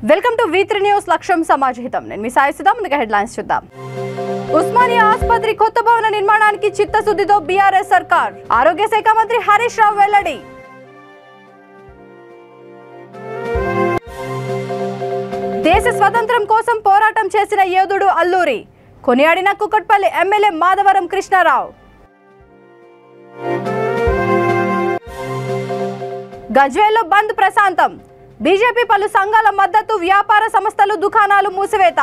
Welcome to V3 news లక్ష్యం సమాజహితం. నేను మీ సాయి సుధా. ముందుగా హెడ్లైన్స్ చూద్దాం. ఉస్మానియా ఆసుపత్రి కొత్త భవన నిర్మాణానికి చిత్తశుద్ధితో బీఆర్ఎస్ సర్కార్. ఆరోగ్య శాఖ మంత్రి హరీష్ రావు వెల్లడి. దేశ స్వాతంత్ర్యం కోసం పోరాటం చేసిన యోధుడు అల్లూరి. కొనియాడిన కుకట్పల్లి ఎమ్మెల్యే మాధవరం కృష్ణారావు. గజ్వేల్లో బంద్ ప్రశాంతం. బీజేపీ పలు సంఘాల మద్దతు. వ్యాపార సంస్థలు దుకాణాలు మూసివేత.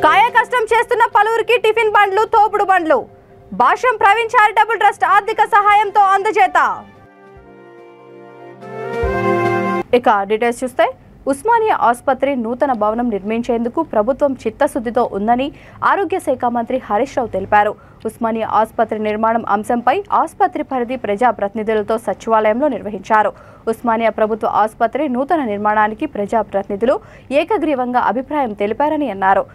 కాయకష్టం చేస్తున్న పలువురికి టిఫిన్ బండ్లు, తోపుడు బండ్లు. భాష్యం ప్రవీణ్ చారిటబుల్ ట్రస్ట్ ఆర్థిక సహాయంతో అందజేత. ఇక డీటెయిల్స్ చూస్తే, ఉస్మానియా ఆసుపత్రి నూతన భవనం నిర్మించేందుకు ప్రభుత్వం చిత్తశుద్ధితో ఉందని ఆరోగ్య శాఖ మంత్రి హరీష్ రావు తెలిపారు. ఉస్మానియా ఆసుపత్రి నిర్మాణం అంశంపై ఆసుపత్రి పరిధి ప్రజాప్రతినిధులతో సచివాలయంలో నిర్వహించారు. ఉస్మానియా ప్రభుత్వ ఆసుపత్రి నూతన నిర్మాణానికి ప్రజాప్రతినిధులు ఏకగ్రీవంగా అభిప్రాయం తెలిపారని అన్నారు.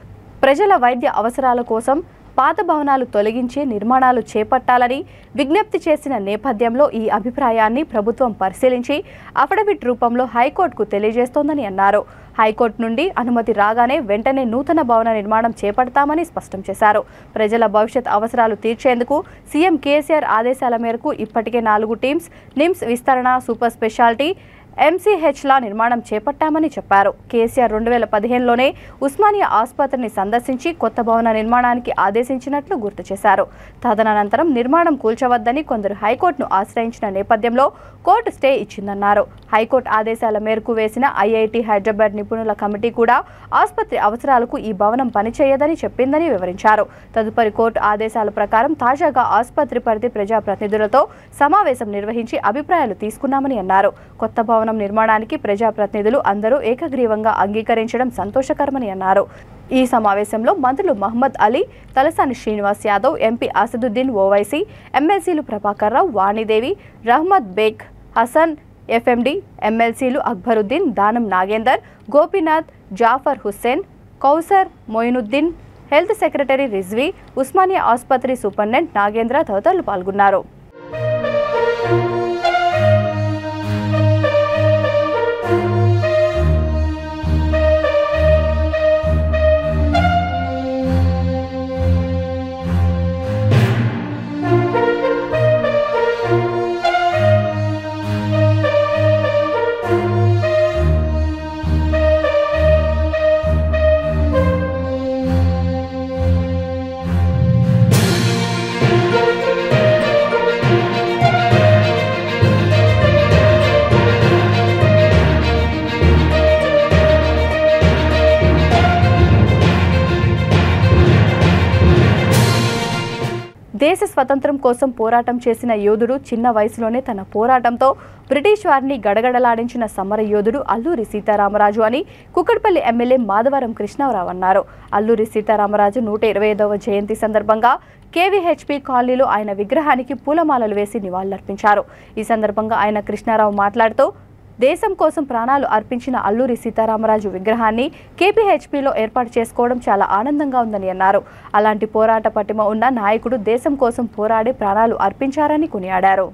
ప్రజల వైద్య అవసరాల కోసం పాత భవనాలు తొలగించి నిర్మాణాలు చేపట్టాలని విజ్ఞప్తి చేసిన నేపథ్యంలో ఈ అభిప్రాయాన్ని ప్రభుత్వం పరిశీలించి అఫిడవిట్ రూపంలో హైకోర్టుకు తెలియజేస్తోందని అన్నారు. హైకోర్టు నుండి అనుమతి రాగానే వెంటనే నూతన భవన నిర్మాణం చేపడతామని స్పష్టం చేశారు. ప్రజల భవిష్యత్ అవసరాలు తీర్చేందుకు సీఎం కేసీఆర్ ఆదేశాల మేరకు ఇప్పటికే 4 టీమ్స్ నిమ్స్ విస్తరణ, సూపర్ స్పెషాలిటీ, MCHల నిర్మాణం చేపట్టామని చెప్పారు. కేసీఆర్ 2015లోనే ఉస్మానియా ఆసుపత్రిని సందర్శించి కొత్త భవన నిర్మాణానికి ఆదేశించినట్లు గుర్తు చేశారు. తదనంతరం నిర్మాణం కూల్చవద్దని కొందరు హైకోర్టును ఆశ్రయించిన నేపథ్యంలో కోర్టు స్టే ఇచ్చిందన్నారు. హైకోర్టు ఆదేశాల మేరకు వేసిన IIT హైదరాబాద్ నిపుణుల కమిటీ కూడా ఆసుపత్రి అవసరాలకు ఈ భవనం పనిచేయదని చెప్పిందని వివరించారు. తదుపరి కోర్టు ఆదేశాల ప్రకారం తాజాగా ఆసుపత్రి పరిధి ప్రజాప్రతినిధులతో సమావేశం నిర్వహించి అభిప్రాయాలు తీసుకున్నామని అన్నారు. కొత్త భవనం నిర్మాణానికి ప్రజాప్రతినిధులు అందరూ ఏకగ్రీవంగా అంగీకరించడం సంతోషకరమని అన్నారు. ఈ సమావేశంలో మంత్రులు మహమ్మద్ అలీ, తలసాని శ్రీనివాస్ యాదవ్, ఎంపీ అసదుద్దీన్ ఓవైసీ, ఎమ్మెల్సీలు ప్రభాకర్ రావు, వాణిదేవి, రహ్మద్ బేగ్, హసన్ FMD, ఎమ్మెల్సీలు అక్బరుద్దీన్, దానం నాగేందర్, గోపీనాథ్, జాఫర్ హుస్సేన్, కౌసర్ మొయినుద్దీన్, హెల్త్ సెక్రటరీ రిజ్వీ, ఉస్మానియా ఆసుపత్రి సూపరింటెండెంట్ నాగేంద్ర తదితరులు పాల్గొన్నారు. దేశ స్వతంత్రం కోసం పోరాటం చేసిన యోధుడు, చిన్న వయసులోనే తన పోరాటంతో బ్రిటిష్ వారిని గడగడలాడించిన సమర యోధుడు అల్లూరి సీతారామరాజు అని కుకట్పల్లి ఎమ్మెల్యే మాధవరం కృష్ణారావు అన్నారు. అల్లూరి సీతారామరాజు 125వ జయంతి సందర్భంగా KVHP కాలనీలో ఆయన విగ్రహానికి పూలమాలలు వేసి నివాళులర్పించారు. ఈ సందర్భంగా ఆయన కృష్ణారావు మాట్లాడుతూ, దేశం కోసం ప్రాణాలు అర్పించిన అల్లూరి సీతారామరాజు విగ్రహాన్ని KPHPలో ఏర్పాటు చేసుకోవడం చాలా ఆనందంగా ఉందని అన్నారు. అలాంటి పోరాట పటిమ ఉన్న నాయకుడు దేశం కోసం పోరాడి ప్రాణాలు అర్పించారని కొనియాడారు.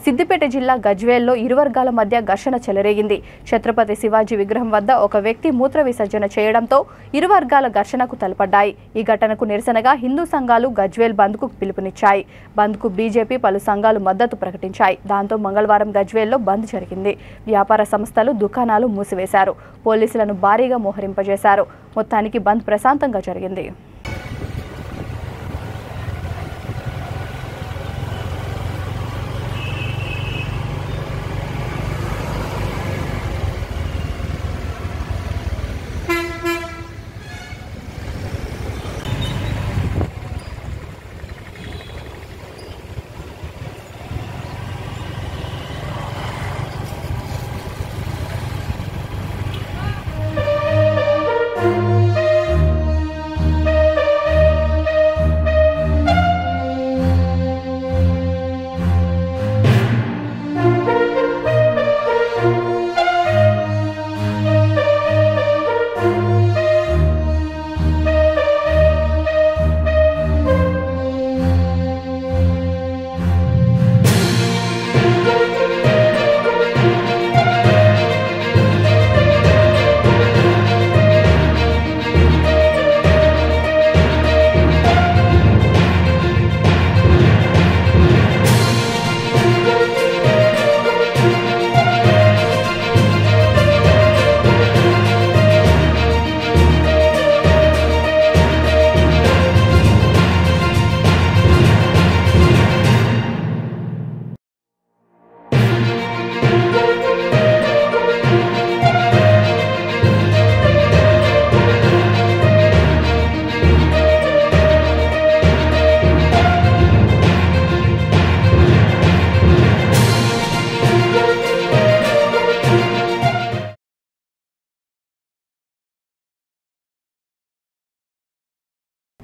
సిద్దిపేట జిల్లా గజ్వేల్లో ఇరు వర్గాల మధ్య ఘర్షణ చెలరేగింది. ఛత్రపతి శివాజీ విగ్రహం వద్ద ఒక వ్యక్తి మూత్ర విసర్జన చేయడంతో ఇరు వర్గాల ఘర్షణకు తలపడ్డాయి. ఈ ఘటనకు నిరసనగా హిందూ సంఘాలు గజ్వేల్ బంద్కు పిలుపునిచ్చాయి. బంద్కు బీజేపీ పలు సంఘాలు మద్దతు ప్రకటించాయి. దాంతో మంగళవారం గజ్వేల్లో బంద్ జరిగింది. వ్యాపార సంస్థలు, దుకాణాలు మూసివేశారు. పోలీసులను భారీగా మోహరింపజేశారు. మొత్తానికి బంద్ ప్రశాంతంగా జరిగింది.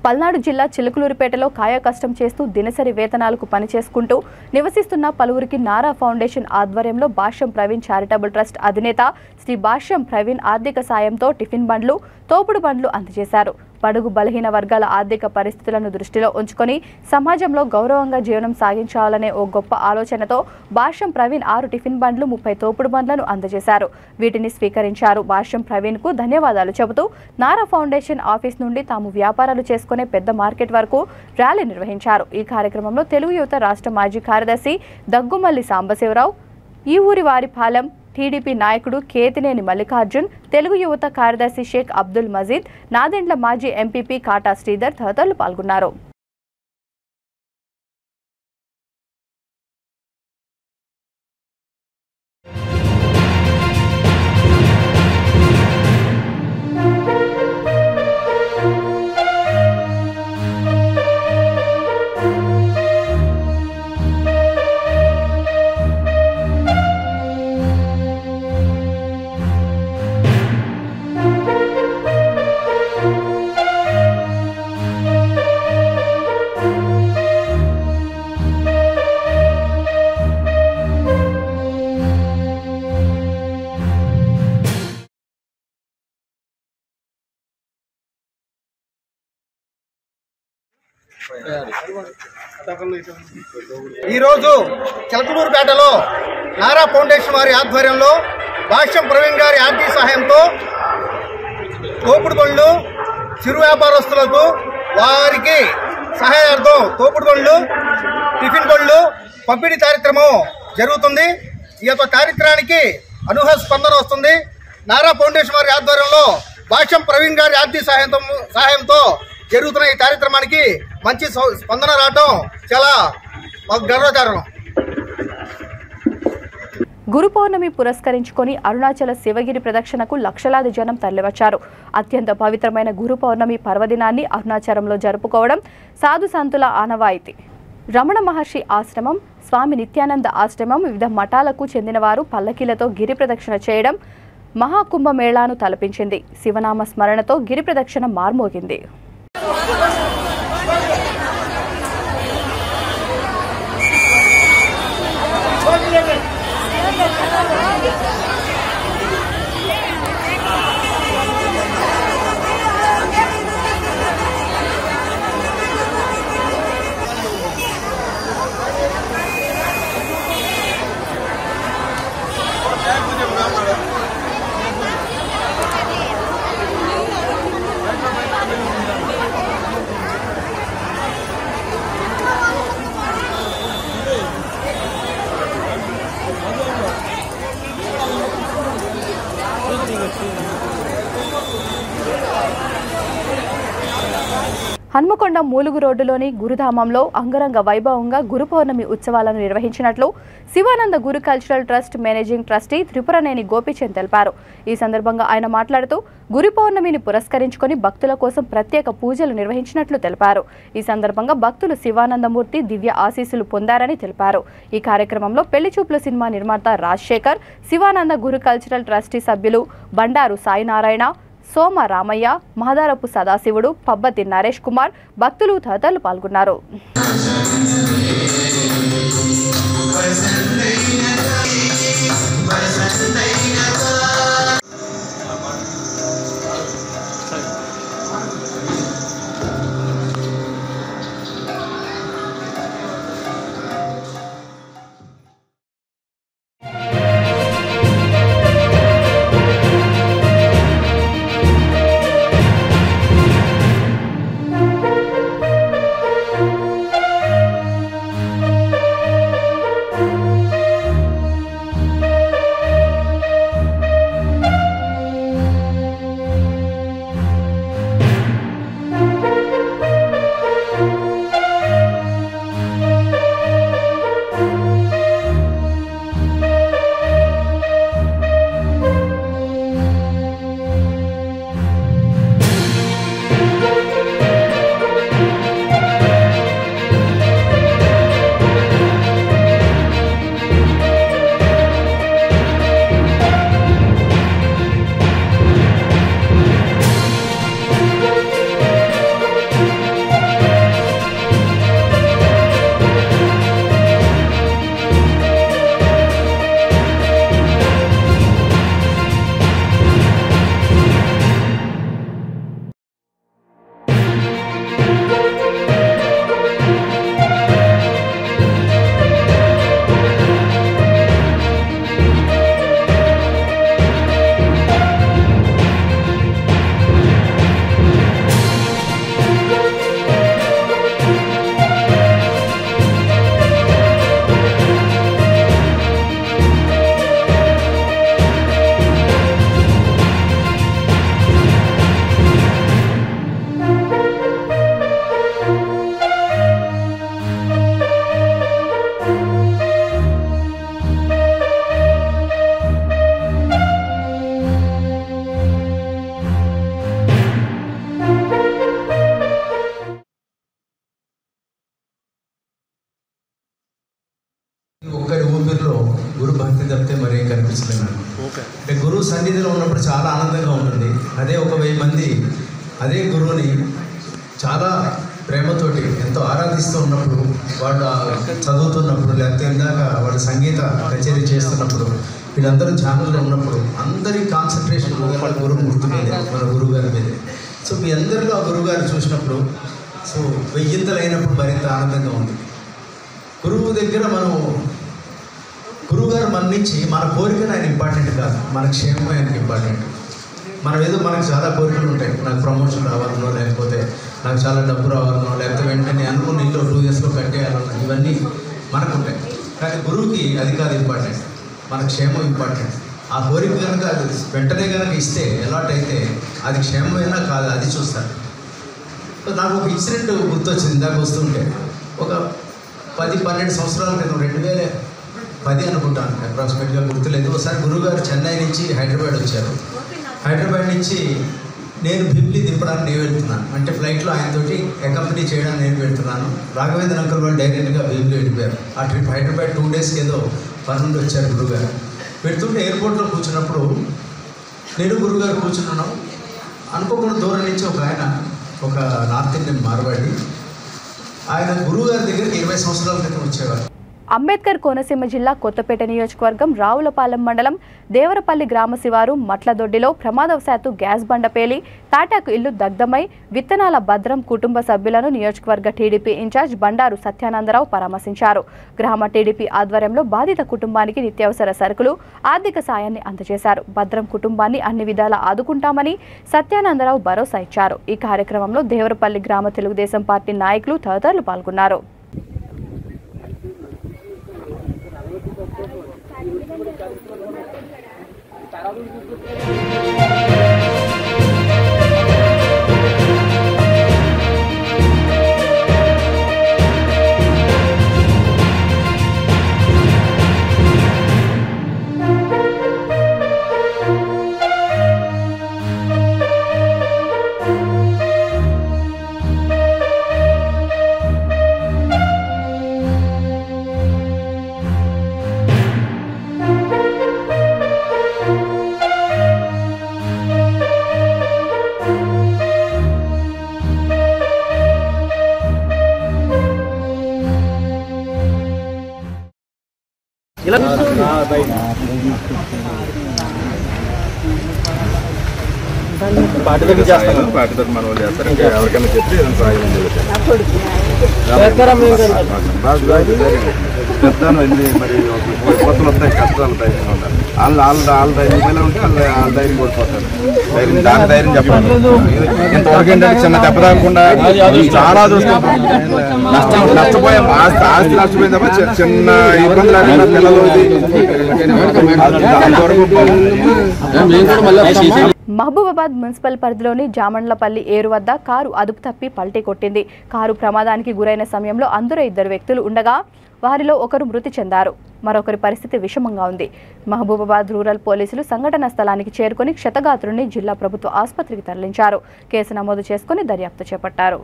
పల్నాడు జిల్లా చిలుకలూరిపేటలో కాయకష్టం చేస్తూ దినసరి వేతనాలకు పనిచేసుకుంటూ నివసిస్తున్న పలువురికి నారా ఫౌండేషన్ ఆధ్వర్యంలో భాష్యం ప్రవీణ్ చారిటబుల్ ట్రస్ట్ అధినేత శ్రీ భాష్యం ప్రవీణ్ ఆర్థిక సాయంతో టిఫిన్ బండ్లు, తోపుడు బండ్లు అందజేశారు. బడుగు బలహీన వర్గాల ఆర్థిక పరిస్థితులను దృష్టిలో ఉంచుకొని సమాజంలో గౌరవంగా జీవనం సాగించాలనే ఓ గొప్ప ఆలోచనతో భాష్యం ప్రవీణ్ 6 టిఫిన్ బండ్లు, 30 తోపుడు బండ్లను అందజేశారు. వీటిని స్వీకరించారు. భాష్యం ప్రవీణ్ కు ధన్యవాదాలు చెబుతూ నారా ఫౌండేషన్ ఆఫీస్ నుండి తాము వ్యాపారాలు చేసుకునే పెద్ద మార్కెట్ వరకు ర్యాలీ నిర్వహించారు. ఈ కార్యక్రమంలో తెలుగు యువత రాష్ట్ర మాజీ కార్యదర్శి దగ్గుమల్లి సాంబశివరావు, ఈ ఊరి వారిపాలెం టీడీపీ నాయకుడు కేతినేని మల్లికార్జున్, తెలుగు యువత కార్యదర్శి షేక్ అబ్దుల్ మజీద్, నాదెండ్ల మాజీ ఎంపీపీ కాటా శ్రీధర్ తదితరులు పాల్గొన్నారు. ఈరోజు చిలకలూరుపేటలో నారా ఫౌండేషన్ వారి ఆధ్వర్యంలో భాష్యం ప్రవీణ్ గారి ఆర్థిక సహాయంతో తోపుడు బండ్లు, చిరు వ్యాపారస్తులకు వారికి సహాయార్థం తోపుడు బండ్లు, టిఫిన్ బండ్లు పంపిణీ కార్యక్రమం జరుగుతుంది. ఈ యొక్క కార్యక్రమానికి అనూహ్య స్పందన వస్తుంది. నారా ఫౌండేషన్ వారి ఆధ్వర్యంలో భాష్యం ప్రవీణ్ గారి ఆర్థిక సహాయంతో జరుగుతున్న ఈ కార్యక్రమానికి మంచి స్పందన రావడం చాలా గర్వకారణం. గురు పౌర్ణమి పురస్కరించుకొని అరుణాచల శివగిరి ప్రదక్షిణకు లక్షలాది జనం తరలివచ్చారు. అత్యంత పవిత్రమైన గురు పౌర్ణమి పర్వదినాన్ని అరుణాచలంలో జరుపుకోవడం సాధు సంతుల ఆనవాయితీ. రమణ మహర్షి ఆశ్రమం, స్వామి నిత్యానంద ఆశ్రమం, వివిధ మఠాలకు చెందిన వారు పల్లకీలతో గిరి ప్రదక్షిణ చేయడం మహాకుంభమేళాను తలపించింది. శివనామ స్మరణతో గిరి ప్రదక్షిణ మార్మోగింది. హన్మకొండ మూలుగు రోడ్డులోని గురుధామంలో అంగరంగ వైభవంగా గురు పౌర్ణమి ఉత్సవాలను నిర్వహించినట్లు Shivananda Guru cultural trust managing trustee Tripuraneni Gopichand తెలిపారు. ఈ సందర్భంగా ఆయన మాట్లాడుతూ గురు పౌర్ణమిని పురస్కరించుకొని భక్తుల కోసం ప్రత్యేక పూజలు నిర్వహించినట్లు తెలిపారు. ఈ సందర్భంగా భక్తులు శివానందమూర్తి దివ్య ఆశీస్సులు పొందారని తెలిపారు. ఈ కార్యక్రమంలో పెళ్లి చూపుల సినిమా నిర్మాత రాజశేఖర్, శివానంద గురు కల్చరల్ ట్రస్టీ సభ్యులు బండారు సాయినారాయణ, సోమ రామయ్య, మహదారపు సదాశివుడు, పబ్బతి నరేష్ కుమార్, భక్తులు తదితరులు పాల్గొన్నారు. ఊపిరిలో గురు భక్తి తప్పితే మరేం కనిపించలేదు. అంటే గురువు సన్నిధిలో ఉన్నప్పుడు చాలా ఆనందంగా ఉంటుంది. అదే ఒక 1000 మంది అదే గురువుని చాలా ప్రేమతోటి ఎంతో ఆరాధిస్తూ ఉన్నప్పుడు, వాళ్ళు చదువుతున్నప్పుడు, లేకపోతే ఇందాక వాళ్ళు సంగీత కచేరీ చేస్తున్నప్పుడు, వీళ్ళందరూ ఛానల్లో ఉన్నప్పుడు అందరి కాన్సన్ట్రేషన్ గురువు గుర్తుమీదే, మన గురువు గారి మీదే. సో మీ అందరిలో ఆ గురువు గారు చూసినప్పుడు సో 1000 అయినప్పుడు మరింత ఆనందంగా ఉంది. గురువు దగ్గర మనం గురువుగారు మన నుంచి మన కోరికను ఆయన ఇంపార్టెంట్ కాదు, మన క్షేమం ఆయనకి ఇంపార్టెంట్. మనం ఏదో మనకు చాలా కోరికలు ఉంటాయి, నాకు ప్రమోషన్ రావాలనో, లేకపోతే నాకు చాలా డబ్బు రావాలనో, లేకపోతే వెంటనే అనుకున్న ఇంట్లో 2 ఇయర్స్లో కట్టేయాలనో, ఇవన్నీ మనకు ఉంటాయి. కానీ గురువుకి అది కాదు ఇంపార్టెంట్, మన క్షేమం ఇంపార్టెంట్. ఆ కోరిక కనుక అది వెంటనే కనుక ఇస్తే అలాట్ అయితే అది క్షేమమైనా కాదు అది చూస్తారు. నాకు ఒక ఇన్సిడెంట్ గుర్తొచ్చింది ఇందాక వస్తుంటే. ఒక 10-12 సంవత్సరాల క్రితం 2010 అనుకుంటాను, అప్రాక్సిమేట్గా గుర్తులేదు. ఒకసారి గురువుగారు చెన్నై నుంచి హైదరాబాద్ వచ్చారు. హైదరాబాద్ నుంచి నేను భీమిలి దింపడానికి నేను వెళ్తున్నాను, అంటే ఫ్లైట్లో ఆయనతోటి అకంపెనీ చేయడానికి నేను వెళ్తున్నాను. రాఘవేంద్ర అంకుల్ వాళ్ళు డైరెక్ట్గా భీమిలి వెళ్ళిపోయారు. ఆ ట్రిప్ హైదరాబాద్ 2 డేస్కి ఏదో పని నుండి వచ్చారు గురువుగారు. పెడుతుంటే ఎయిర్పోర్ట్లో కూర్చున్నప్పుడు నేను గురువుగారు కూర్చున్నాను. అనుకోకుండా దూరం నుంచి ఒక ఆయన, ఒక నార్త్ ఇండియన్ మార్వాడి, ఆయన గురువుగారి దగ్గరికి 20 సంవత్సరాల క్రితం వచ్చేవారు. అంబేద్కర్ కోనసీమ జిల్లా కొత్తపేట నియోజకవర్గం రావులపాలెం మండలం దేవరపల్లి గ్రామ శివారు మట్లదొడ్డిలో ప్రమాదవశాత్తు గ్యాస్ బండ పేలి తాటాకు ఇల్లు దగ్ధమై విత్తనాల భద్రం కుటుంబ సభ్యులను నియోజకవర్గ టీడీపీ ఇన్ఛార్జ్ బండారు సత్యానందరావు పరామర్శించారు. గ్రామ టీడీపీ ఆధ్వర్యంలో బాధిత కుటుంబానికి నిత్యావసర సరుకులు, ఆర్థిక సాయాన్ని అందజేశారు. భద్రం కుటుంబాన్ని అన్ని విధాలా ఆదుకుంటామని సత్యానందరావు భరోసా ఇచ్చారు. ఈ కార్యక్రమంలో దేవరపల్లి గ్రామ తెలుగుదేశం పార్టీ నాయకులు తదితరులు పాల్గొన్నారు. పార్టీతో మనం చేస్తారు, ఇంకా ఎవరికైనా చెప్పి చెప్తాను. మరి కొత్తలు వస్తాయి, కష్టాలు ధైర్యం ఉంటారు. వాళ్ళ ధైర్యం ఉంటే వాళ్ళ ధైర్యం కోల్పోతారు. దాని ధైర్యం చెప్పాలి. ఇంతవరకు ఏంటంటే చిన్న దెబ్బ తాగకుండా చాలా చూస్తుంటాం. నష్టపోయే ఆస్తి నష్టపోయిన తప్ప చిన్న ఇబ్బందులు లేకుండా పిల్లలు మహబూబాబాద్ మున్సిపల్ పరిధిలోని జామండ్లపల్లి ఏరు వద్ద కారు అదుపు తప్పి పల్టీ కొట్టింది. కారు ప్రమాదానికి గురైన సమయంలో అందులో 2 వ్యక్తులు ఉండగా వారిలో ఒకరు మృతి చెందారు. మరొకరి పరిస్థితి విషమంగా ఉంది. మహబూబాబాద్ రూరల్ పోలీసులు సంఘటన స్థలానికి చేరుకుని క్షతగాత్రుడిని జిల్లా ప్రభుత్వ ఆసుపత్రికి తరలించారు. కేసు నమోదు చేసుకుని దర్యాప్తు చేపట్టారు.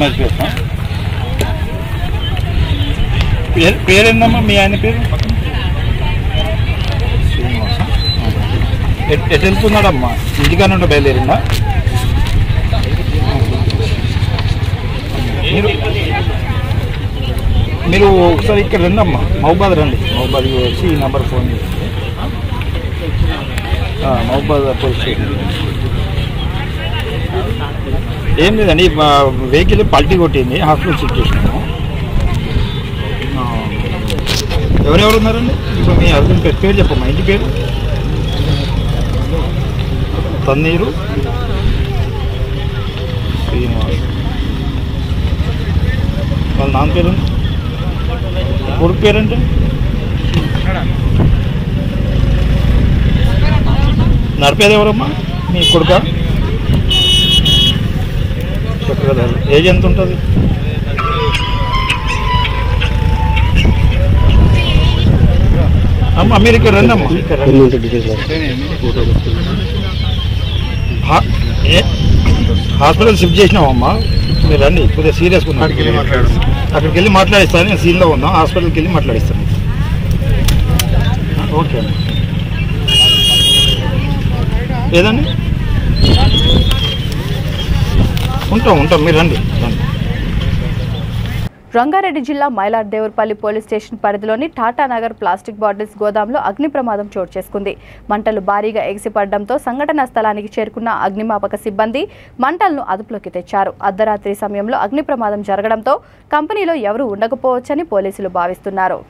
మర్చిపోతాం. పేరేందమ్మా మీ ఆయన పేరు? శ్రీనివాస. ఎటు వెళ్తున్నాడమ్మా? ఇంటికాడ ఉంటే బయలుదేరిందా? మీరు ఒకసారి ఇక్కడ రండి అమ్మా, మహబాద్ రండి. మహబాద్ వచ్చి ఈ నెంబర్ ఫోన్ చేస్తే మహబాద్ పోలీస్ స్టేషన్. ఏం లేదండి, వెహికల్ పల్టీ కొట్టింది, హాస్పిటల్ చెక్ చేసినాము. ఎవరెవరు ఉన్నారండి? ఇప్పుడు మీ హస్బెండ్ పేరు చెప్పమ్మా. ఇంటి పేరు? తన్నీరు శ్రీనివాస్. వాళ్ళ నాన్న పేరు? కొడుకు పేరంటే? నడిపేది ఎవరమ్మా? మీ కొడుక? చక్రధర్. ఏజ్ ఎంత ఉంటుంది? అమ్మ మీరు ఇక్కడ రండి అమ్మా. హాస్పిటల్ షిఫ్ట్ చేసినామమ్మా, మీరు రండి. కొద్దిగా సీరియస్గా ఉన్నాం. అక్కడికి వెళ్ళి మాట్లాడిస్తాను. నేను సీన్లో ఉన్నాం, హాస్పిటల్కి వెళ్ళి మాట్లాడిస్తాను. ఓకే అండి. ఏదండి? ఉంటాం మీరు రండి. రంగారెడ్డి జిల్లా మైలార్దేవరపల్లి పోలీస్ స్టేషన్ పరిధిలోని టాటానగర్ ప్లాస్టిక్ బాటిల్స్ గోదాంలో అగ్ని ప్రమాదం చోటు చేసుకుంది. మంటలు భారీగా ఎగిసిపడడంతో సంఘటనా స్థలానికి చేరుకున్న అగ్నిమాపక సిబ్బంది మంటలను అదుపులోకి తెచ్చారు. అర్ధరాత్రి సమయంలో అగ్ని ప్రమాదం జరగడంతో కంపెనీలో ఎవరూ ఉండకపోవచ్చని పోలీసులు భావిస్తున్నారు.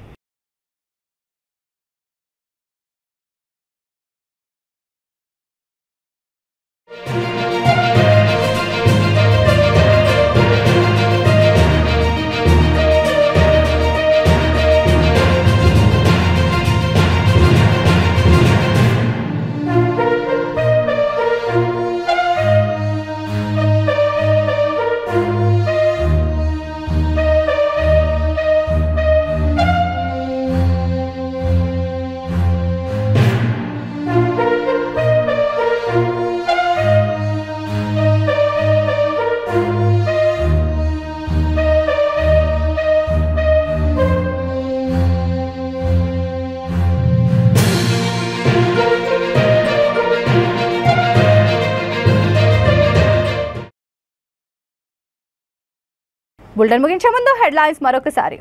బులెటిన్ ముగించే ముందు హెడ్లైన్స్ మరొకసారి.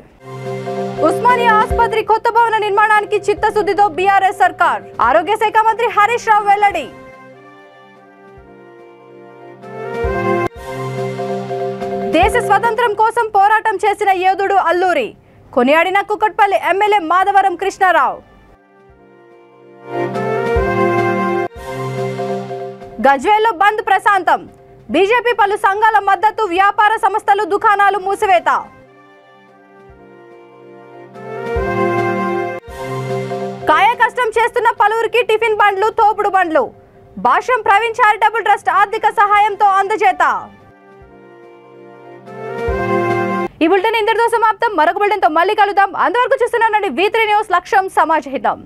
ఉస్మానియా ఆసుపత్రి కొత్త భవన నిర్మాణానికి చిత్తశుద్ధితో బీఆర్ఎస్ సర్కార్. ఆరోగ్య శాఖ మంత్రి హరీష్ రావు వెల్లడి. దేశ స్వతంత్రం కోసం పోరాటం చేసిన యోధుడు అల్లూరి. కొనియాడిన కుకట్పల్లి ఎమ్మెల్యే మాధవరం కృష్ణారావు. గజ్వేల్లో బంద్ ప్రశాంతం. బీజేపీ పలు సంఘాల మద్దతు. వ్యాపార సంస్థలు, దుకాణాలు మూసివేత. కాయకష్టం చేస్తున్న పలువురికి టిఫిన్ బండ్లు, తోపుడు బండ్లు. భాష్యం ప్రవీణ్ చారిటబుల్ ట్రస్ట్ ఆర్థిక సహాయంతో అందజేత. ఈ బులెటిన్ ఇంతటితో సమాప్తం. మరొక బులెటిన్తో మళ్ళీ కలుద్దాం. అంతవరకు చూస్తున్నానండి V3 న్యూస్. లక్ష్యం సమాజ హితం.